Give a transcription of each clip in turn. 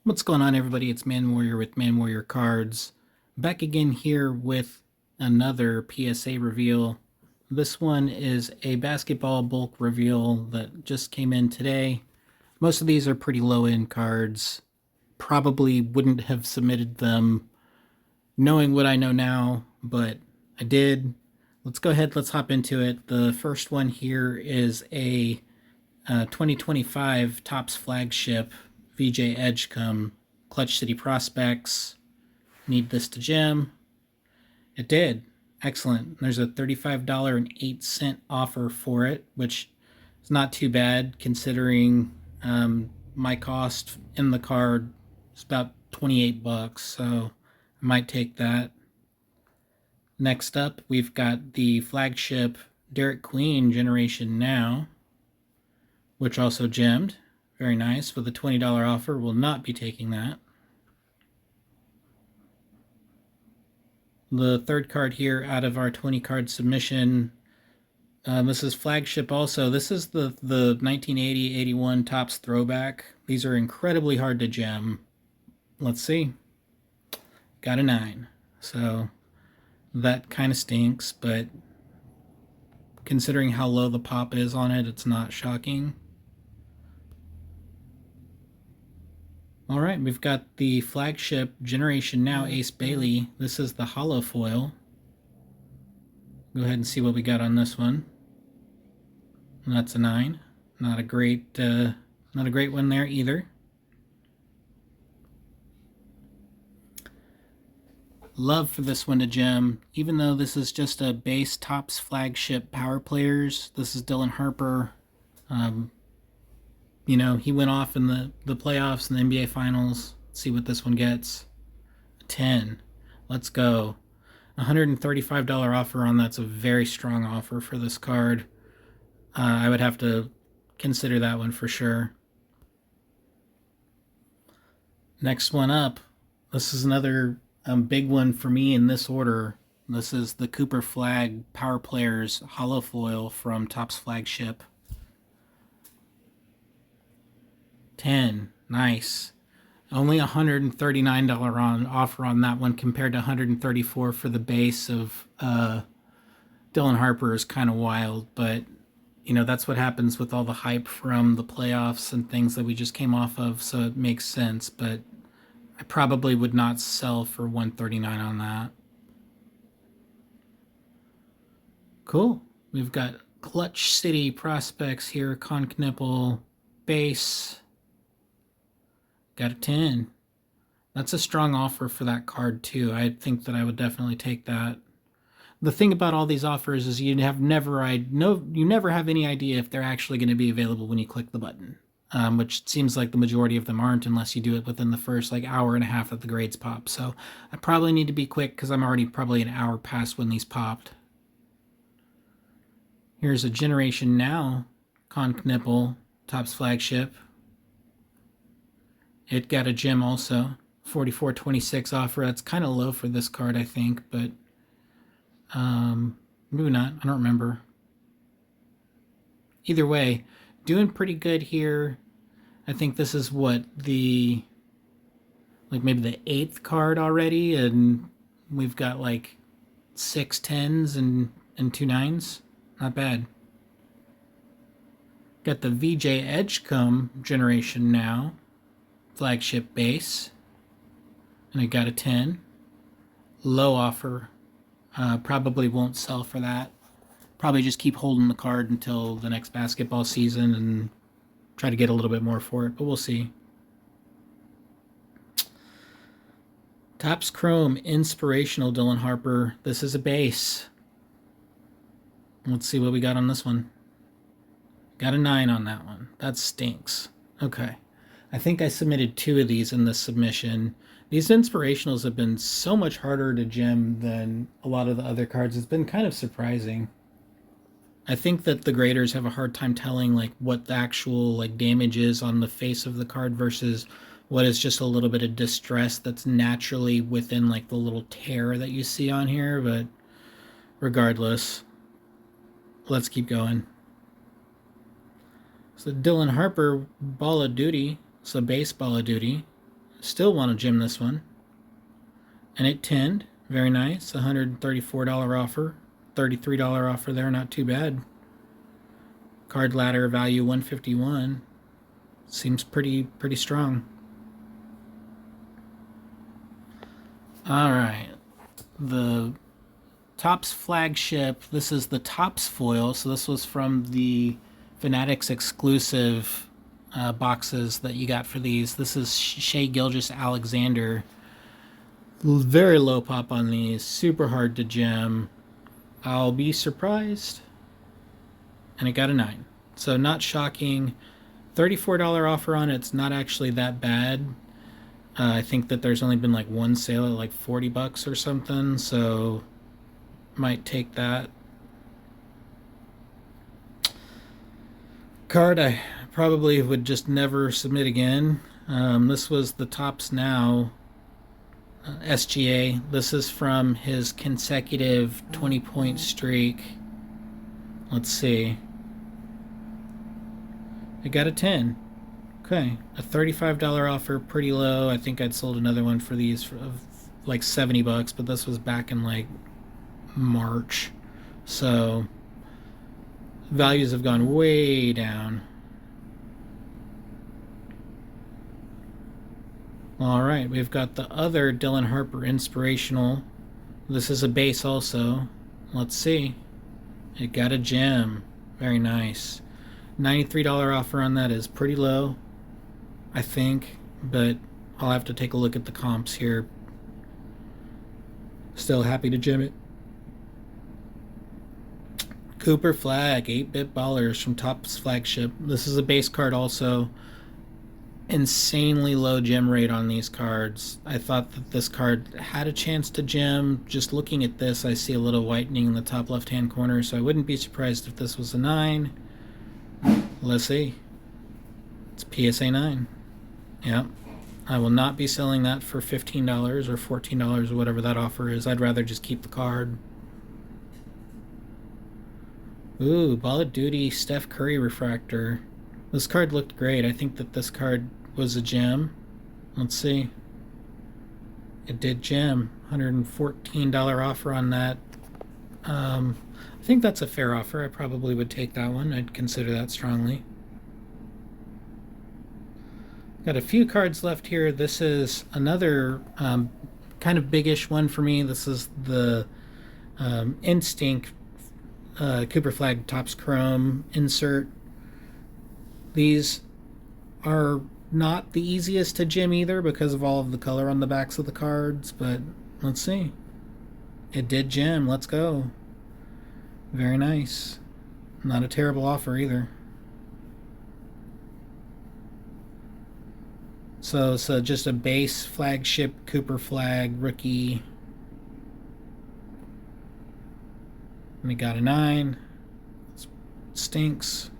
What's going on, everybody? It's Man Warrior with Man Warrior Cards. Back again here with another PSA reveal. This one is a basketball bulk reveal that just came in today. Most of these are pretty low-end cards. Probably wouldn't have submitted them knowing what I know now, but I did. Let's go ahead, let's hop into it. The first one here is a 2025 Topps flagship VJ Edgecombe Clutch City Prospects. Need this to gem. It did. Excellent. There's a $35.08 offer for it, which is not too bad considering my cost in the card is about 28 bucks, so I might take that. Next up, we've got the flagship Derek Queen Generation Now, which also gemmed. Very nice. With a $20 offer, will not be taking that. The third card here out of our 20 card submission. This is flagship also. This is the 1980-81 Topps throwback. These are incredibly hard to gem. Let's see. Got a 9. So that kind of stinks, but considering how low the pop is on it, it's not shocking. All right, we've got the flagship Generation Now Ace Bailey. This is the hollow foil. Go ahead and see what we got on this one. And that's a 9. Not a great one there either. Love for this one to gem, even though this is just a base Topps flagship power players. This is Dylan Harper. You know, he went off in the playoffs and the NBA Finals. Let's see what this one gets. A 10. Let's go. $135 offer on that's a very strong offer for this card. I would have to consider that one for sure. Next one up. This is another big one for me in this order. This is the Cooper Flagg Power Players hollow foil from Topps flagship. 10. Nice. Only $139 on offer on that one compared to $134 for the base of Dylan Harper is kind of wild, but you know, that's what happens with all the hype from the playoffs and things that we just came off of, so it makes sense, but I probably would not sell for $139 on that. Cool. We've got Clutch City Prospects here, Con base. Got a 10. That's a strong offer for that card too. I think that I would definitely take that. The thing about all these offers is you never have any idea if they're actually going to be available when you click the button, which seems like the majority of them aren't unless you do it within the first hour and a half that the grades pop. So I probably need to be quick because I'm already probably an hour past when these popped. Here's a Generation Now Con Topps flagship. It got a gem also. $44.26 offer. That's kind of low for this card, I think, but maybe not. I don't remember. Either way, doing pretty good here. I think this is what maybe the 8th card already, and we've got 6 10s and 2 9s. Not bad. Got the VJ Edgecombe Generation Now flagship base, and I got a 10. Low offer. Probably won't sell for that. Probably just keep holding the card until the next basketball season and try to get a little bit more for it, but we'll see. Topps Chrome Inspirational Dylan Harper. This is a base. Let's see what we got on this one. Got a 9 on that one. That stinks. Okay. I think I submitted 2 of these in this submission. These inspirationals have been so much harder to gem than a lot of the other cards. It's been kind of surprising. I think that the graders have a hard time telling what the actual damage is on the face of the card versus what is just a little bit of distress that's naturally within the little tear that you see on here. But regardless, let's keep going. So Dylan Harper Ball of Duty. So base Ball of Duty. Still want to gem this one. And it tinned. Very nice. $134 offer. $33 offer there. Not too bad. Card ladder value 151. Seems pretty strong. All right. The Topps flagship. This is the Topps foil. So this was from the Fanatics exclusive boxes that you got for these. This is Shea Gilgeous-Alexander. Very low pop on these. Super hard to gem. I'll be surprised. And it got a 9. So not shocking. $34 offer on it. It's not actually that bad. I think that there's only been like one sale at like 40 bucks or something. So might take that. Card I probably would just never submit again. This was the Topps Now SGA. This is from his consecutive 20-point streak. Let's see. It got a 10. Okay, a $35 offer, pretty low. I think I'd sold another one for these for like 70 bucks, but this was back in like March. So values have gone way down. All right, we've got the other Dylan Harper Inspirational. This is a base also. Let's see. It got a gem. Very nice. $93 offer on that is pretty low, I think, but I'll have to take a look at the comps here. Still happy to gem it. Cooper Flagg, 8-bit ballers from Topps flagship. This is a base card also. Insanely low gem rate on these cards. I thought that this card had a chance to gem. Just looking at this, I see a little whitening in the top left-hand corner, so I wouldn't be surprised if this was a 9. Let's see. It's PSA 9. Yeah. I will not be selling that for $15 or $14 or whatever that offer is. I'd rather just keep the card. Ooh, Ball of Duty Steph Curry refractor. This card looked great. I think that this card was a gem. Let's see. It did gem. $114 offer on that. I think that's a fair offer. I probably would take that one. I'd consider that strongly. Got a few cards left here. This is another kind of biggish one for me. This is the Instinct Cooper Flagg Topps Chrome insert. These are not the easiest to gem either because of all of the color on the backs of the cards, but let's see. It did gem. Let's go. Very nice. Not a terrible offer either. So just a base flagship Cooper Flagg rookie. And we got a 9. Stinks.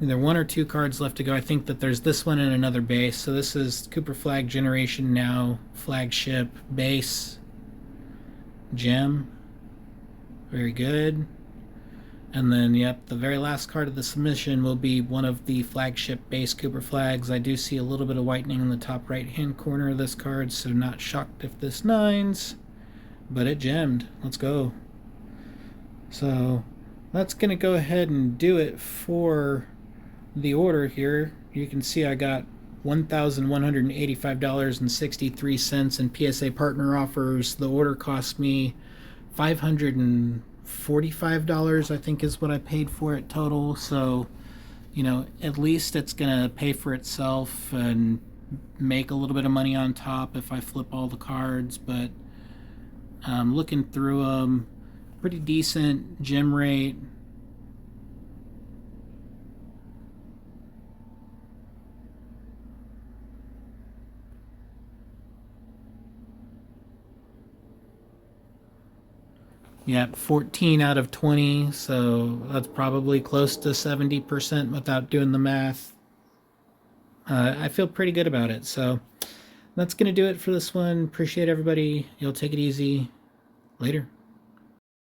Either 1 or 2 cards left to go. I think that there's this one and another base. So this is Cooper Flagg Generation Now flagship base. Gem. Very good. And then, yep, the very last card of the submission will be one of the flagship base Cooper Flaggs. I do see a little bit of whitening in the top right-hand corner of this card, so not shocked if this 9s. But it gemmed. Let's go. So that's going to go ahead and do it for the order here. You can see I got $1,185.63 in PSA partner offers. The order cost me $545, I think is what I paid for it total. So, you know, at least it's going to pay for itself and make a little bit of money on top if I flip all the cards. But looking through them, pretty decent gem rate. Yeah, 14 out of 20, so that's probably close to 70% without doing the math. I feel pretty good about it, so that's going to do it for this one. Appreciate everybody. You'll take it easy. Later.